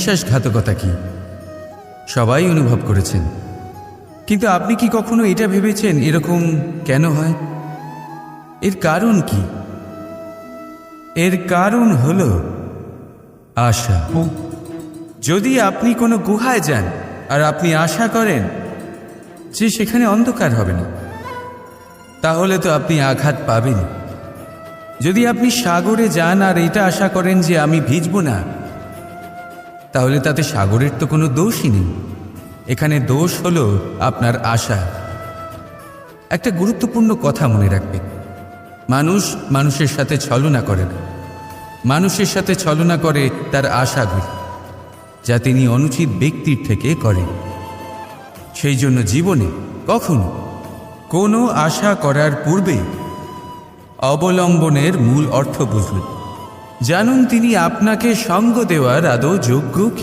বিশ্বাসঘাতকতা কি সবাই অনুভব করেছেন, কিন্তু আপনি কি কখনো এটা ভেবেছেন এরকম কেন হয়? এর কারণ কি? এর কারণ হলো আশা। যদি আপনি কোনো গুহায় যান আর আপনি আশা করেন যে সেখানে অন্ধকার হবে না, তাহলে তো আপনি আঘাত পাবেন। যদি আপনি সাগরে যান আর এটা আশা করেন যে আমি ভিজব না, তাহলে তাতে সাগরের তো কোনো দোষই নেই। এখানে দোষ হলো আপনার আশা। একটা গুরুত্বপূর্ণ কথা মনে রাখবেন, মানুষ মানুষের সাথে ছলনা করে না, মানুষের সাথে ছলনা করে তার আশাগুলি, যা তিনি অনুচিত ব্যক্তির থেকে করেন। সেই জন্য জীবনে কখনো কোনো আশা করার পূর্বে অবলম্বনের মূল অর্থ বুঝুন। জানুন তিনি আপনাকে সঙ্গ দেওয়ার আদৌ যোগ্য কি।